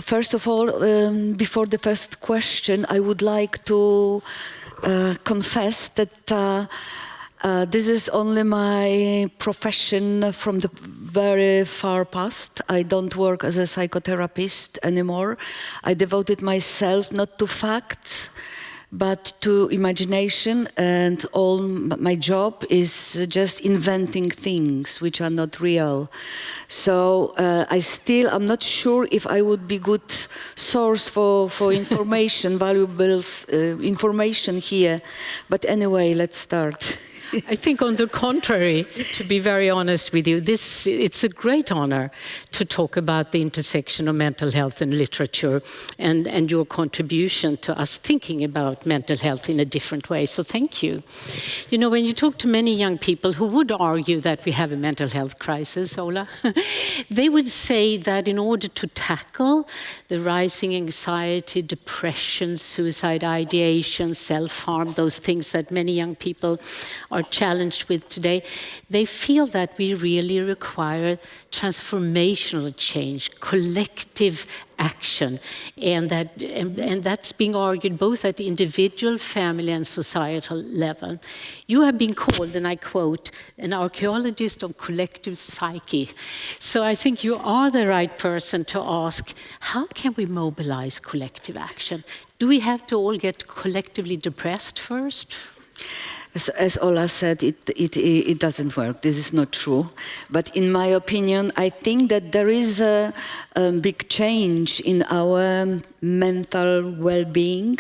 First of all, before the first question, I would like to confess that this is only my profession from the very far past. I don't work as a psychotherapist anymore. I devoted myself not to facts, but to imagination, and all my job is just inventing things which are not real. So I'm not sure if I would be good source for information, valuable information here. But anyway, let's start. I think on the contrary, to be very honest with you, it's a great honor to talk about the intersection of mental health and literature and your contribution to us thinking about mental health in a different way. So thank you. You know, when you talk to many young people who would argue that we have a mental health crisis, Ola, they would say that in order to tackle the rising anxiety, depression, suicide ideation, self-harm, those things that many young people are challenged with today, they feel that we really require transformational change, collective action, and that's being argued both at the individual, family, and societal level. You have been called, and I quote, an archaeologist of collective psyche. So I think you are the right person to ask, how can we mobilize collective action? Do we have to all get collectively depressed first? As Ola said, it doesn't work. This is not true. But in my opinion, I think that there is a big change in our mental well-being,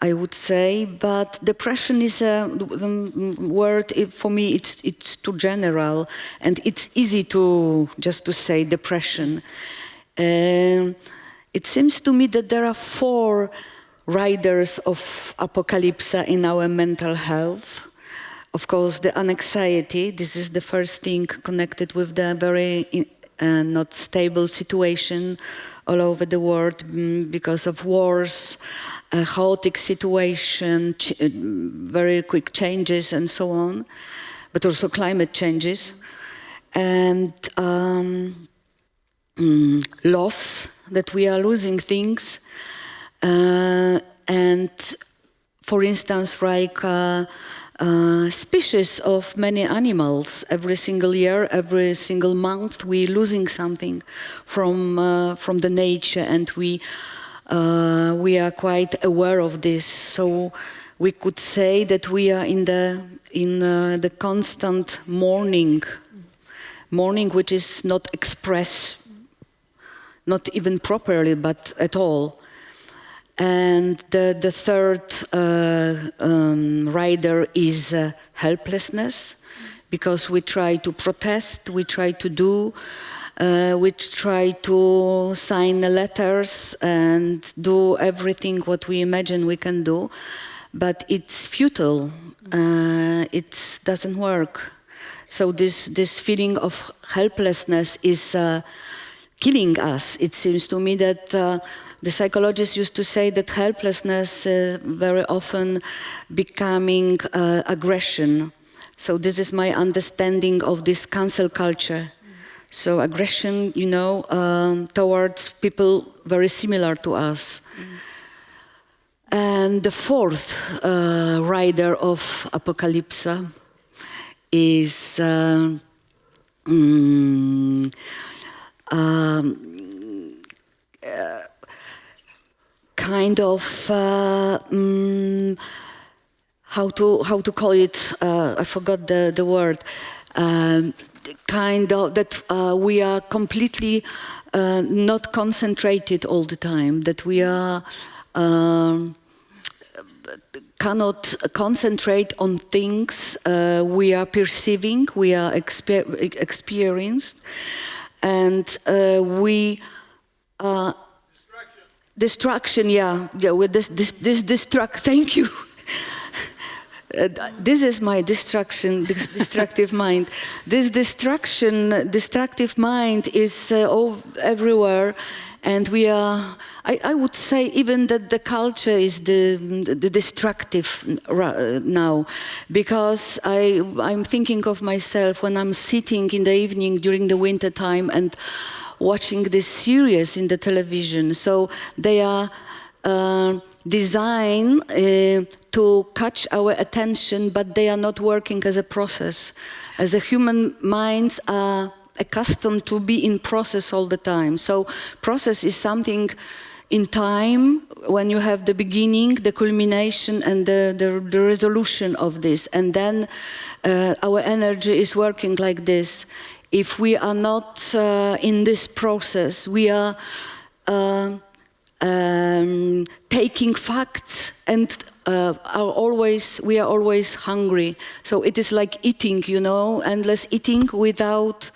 I would say. But depression is a word, for me, it's too general. And it's easy to just to say depression. It seems to me that there are 4 riders of apocalypse in our mental health. Of course, the anxiety, this is the first thing connected with the very not stable situation all over the world because of wars, a chaotic situation, very quick changes and so on, but also climate changes. And loss, that we are losing things. And for instance, like species of many animals, every single year, every single month, we're losing something from the nature, and we are quite aware of this. So we could say that we are in the constant mourning, which is not expressed, not even properly, but at all. And the third rider is helplessness, because we try to protest, we try to do, we try to sign letters and do everything what we imagine we can do, but it's futile, it doesn't work. So this feeling of helplessness is killing us. It seems to me that the psychologists used to say that helplessness very often becoming aggression. So this is my understanding of this cancel culture. So aggression, you know, towards people very similar to us. And the 4th rider of apocalypse is kind of how to call it? I forgot the word. Kind of that we are completely not concentrated all the time. That we are cannot concentrate on things we are perceiving, we are experienced, and we. Distraction, yeah, with this thank you. This is my distraction, this distractive mind. This distractive mind is everywhere, and we are, I would say even that the culture is the destructive now, because I'm thinking of myself when I'm sitting in the evening during the winter time and watching this series in the television. So they are designed to catch our attention, but they are not working as a process. As the human minds are accustomed to be in process all the time. So process is something in time, when you have the beginning, the culmination, and the resolution of this. And then our energy is working like this. If we are not in this process, we are taking facts and we are always hungry. So it is like eating, you know, endless eating without,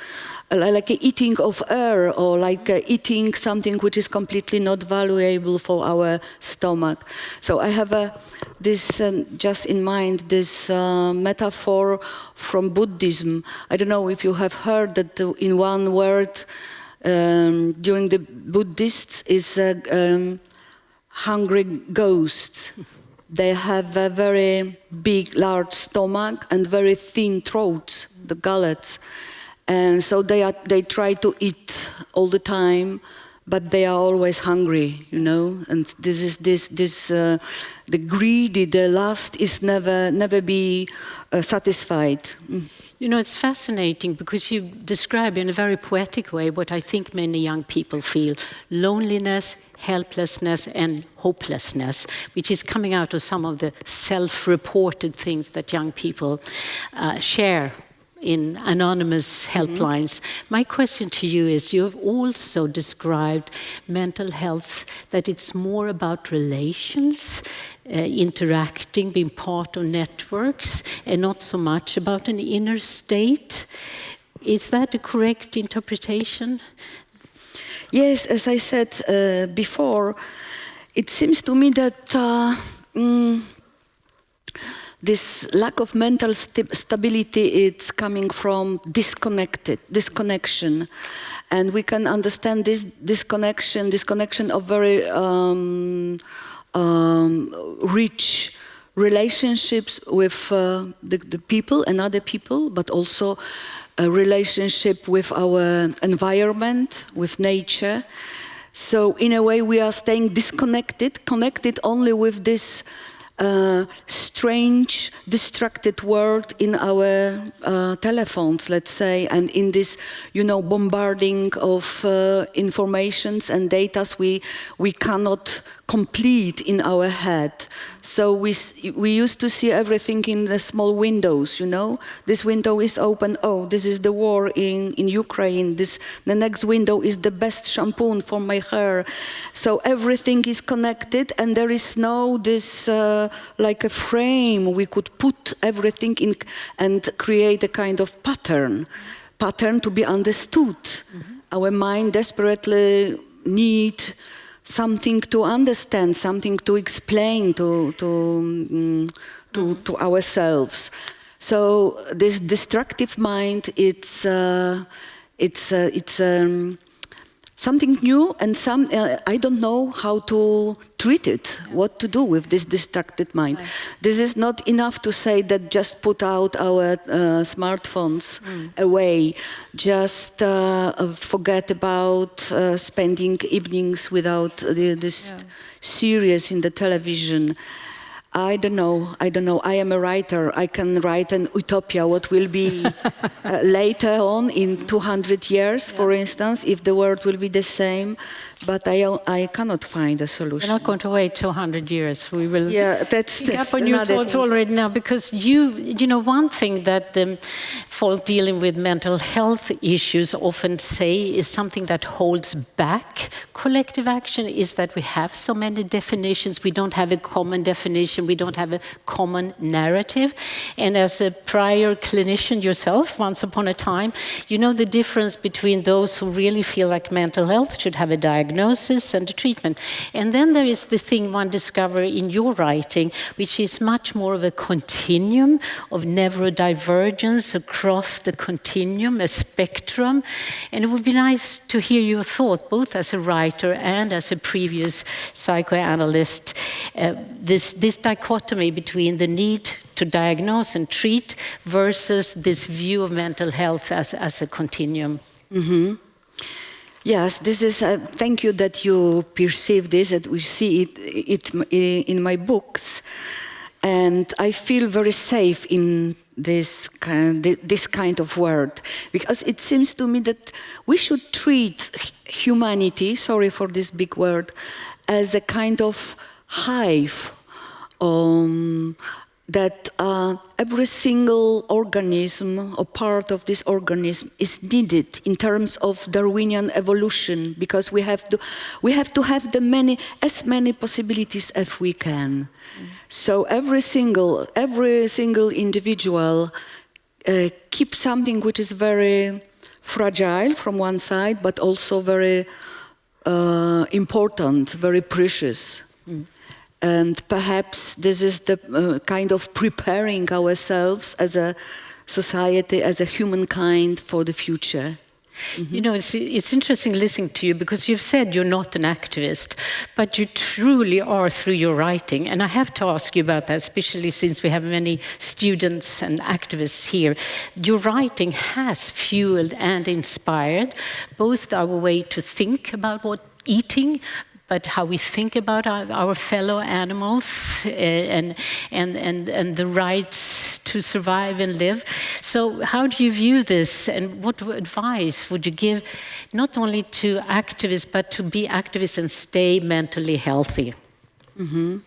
like eating of air, or like eating something which is completely not valuable for our stomach. So I have this just in mind, this metaphor from Buddhism. I don't know if you have heard that in one word during the Buddhists is hungry ghosts. They have a very big, large stomach and very thin throats, the gullets. And so they try to eat all the time, but they are always hungry, you know. And this is the greedy, the lust is never be satisfied. You know, it's fascinating because you describe in a very poetic way what I think many young people feel: loneliness, helplessness, and hopelessness, which is coming out of some of the self-reported things that young people share in anonymous helplines. My question to you is, you have also described mental health, that it's more about relations, interacting, being part of networks, and not so much about an inner state. Is that a correct interpretation? Yes, as I said before, it seems to me that this lack of mental stability is coming from disconnection. And we can understand this disconnection of very rich relationships with the people and other people, but also a relationship with our environment, with nature. So in a way we are staying connected only with this strange, distracted world in our telephones, let's say, and in this, you know, bombarding of informations and data we cannot complete in our head. So we used to see everything in the small windows, you know. This window is open, oh, this is the war in Ukraine. The next window is the best shampoo for my hair. So everything is connected, and there is no this like a frame we could put everything in and create a kind of pattern to be understood. Our mind desperately need something to understand, something to explain to ourselves. So this destructive mind, it's something new, and I don't know how to treat it, what to do with this distracted mind. Right. This is not enough to say that just put out our smartphones away, just forget about spending evenings without this series in the television. I don't know. I am a writer. I can write an utopia, what will be later on in 200 years, for instance, if the world will be the same. But I cannot find a solution. We're not going to wait 200 years. We will that's pick up on your thoughts already now, because you know, one thing that folks dealing with mental health issues often say is something that holds back collective action is that we have so many definitions. We don't have a common definition. We don't have a common narrative. And as a prior clinician yourself, once upon a time, you know the difference between those who really feel like mental health should have a diagnosis and a treatment. And then there is the thing one discovers in your writing, which is much more of a continuum of neurodivergence across the continuum, a spectrum. And it would be nice to hear your thought, both as a writer and as a previous psychoanalyst, this dichotomy between the need to diagnose and treat versus this view of mental health as a continuum. Yes, this is. Thank you that you perceive this, that we see it in my books, and I feel very safe in this kind of word, because it seems to me that we should treat humanity, sorry for this big word, as a kind of hive. That every single organism or part of this organism is needed in terms of Darwinian evolution, because we have to have as many possibilities as we can. So every single individual keeps something which is very fragile from one side, but also very important, very precious. And perhaps this is the kind of preparing ourselves as a society, as a humankind for the future. Mm-hmm. You know, it's interesting listening to you, because you've said you're not an activist, but you truly are through your writing. And I have to ask you about that, especially since we have many students and activists here. Your writing has fueled and inspired both our way to think about what eating, but how we think about our fellow animals and the rights to survive and live. So how do you view this, and what advice would you give not only to activists, but to be activists and stay mentally healthy? Mm-hmm.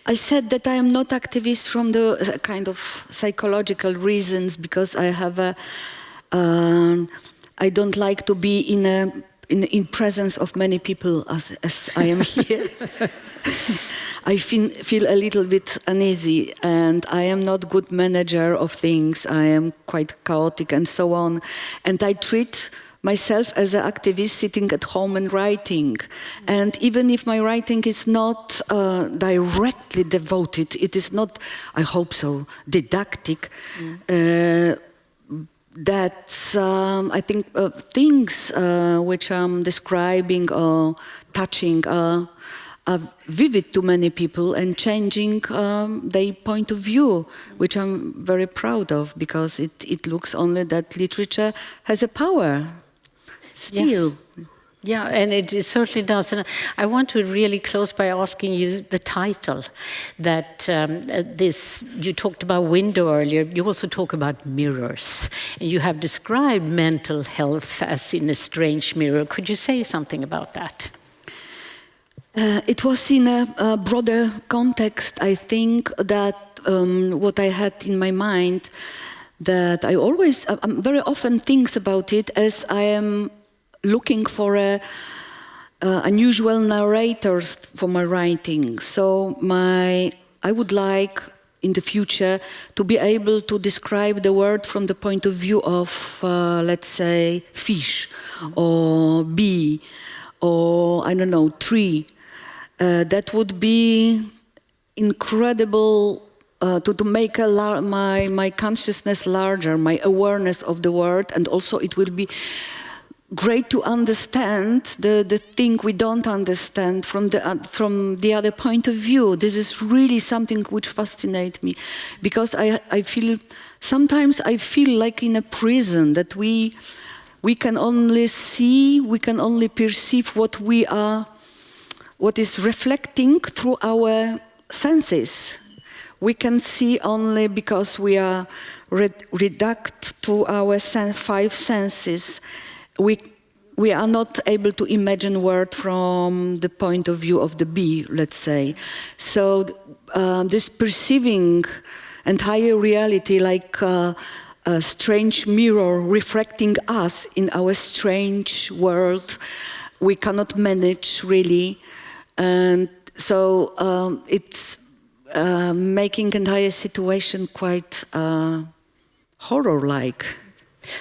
I said that I am not activist from the kind of psychological reasons, because I have I don't like to be in presence of many people as I am here. I feel a little bit uneasy, and I am not good manager of things. I am quite chaotic and so on. And I treat myself as an activist sitting at home and writing. And even if my writing is not directly devoted, it is not, I hope so, didactic, that's, I think, things which I'm describing or touching are vivid to many people and changing their point of view, which I'm very proud of, because it looks only that literature has a power still. Yes. Yeah, and it certainly does. And I want to really close by asking you the title that you talked about window earlier. You also talk about mirrors. And you have described mental health as in a strange mirror. Could you say something about that? It was in a broader context, I think, that what I had in my mind, that I very often think about it as I am looking for unusual narrators for my writing. So I would like in the future to be able to describe the world from the point of view of, let's say, fish or bee or, I don't know, tree. That would be incredible to make my consciousness larger, my awareness of the world, and also it will be great to understand the thing we don't understand from the other point of view. This is really something which fascinates me, because I feel sometimes like in a prison, that we can only see, we can only perceive what is reflecting through our senses. We can see only because we are reduced to our five senses. We are not able to imagine world from the point of view of the bee, let's say. So this perceiving entire reality like a strange mirror reflecting us in our strange world, we cannot manage really. And so it's making entire situation quite horror-like.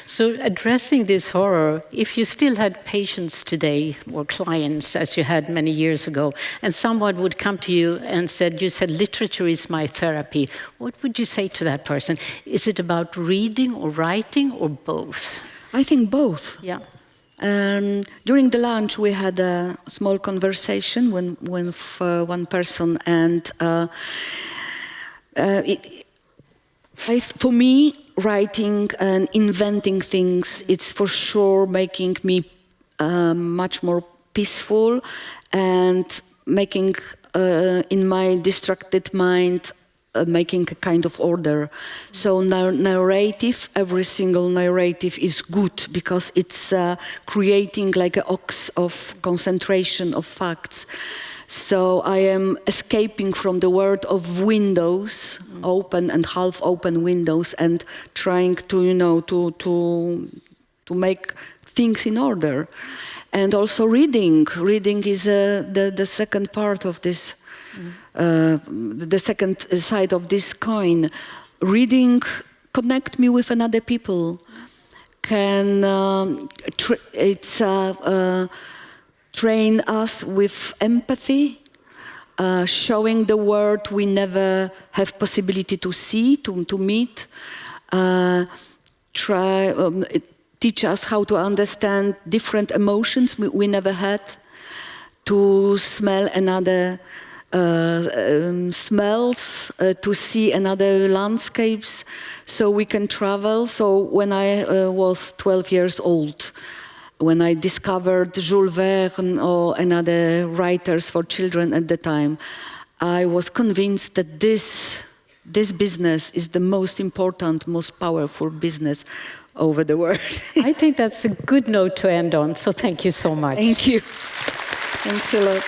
So addressing this horror, if you still had patients today or clients as you had many years ago, and someone would come to you and you said literature is my therapy, what would you say to that person? Is it about reading or writing or both? I think both. Yeah. During the lunch we had a small conversation with one person, and for me, writing and inventing things, it's for sure making me much more peaceful and making in my distracted mind making a kind of order. So narrative, every single narrative is good because it's creating like an ox of concentration of facts. So I am escaping from the world of windows, open and half open windows, and trying to, you know, to make things in order. And also reading. Reading is the second part of this, the second side of this coin. Reading connect me with another people. Can train us with empathy, showing the world we never have possibility to see, to meet. Teach us how to understand different emotions we never had, to smell another smells, to see another landscapes, so we can travel. So when I was 12 years old, when I discovered Jules Verne or another writers for children at the time, I was convinced that this business is the most important, most powerful business over the world. I think that's a good note to end on, so thank you so much. Thank you. Thanks a lot.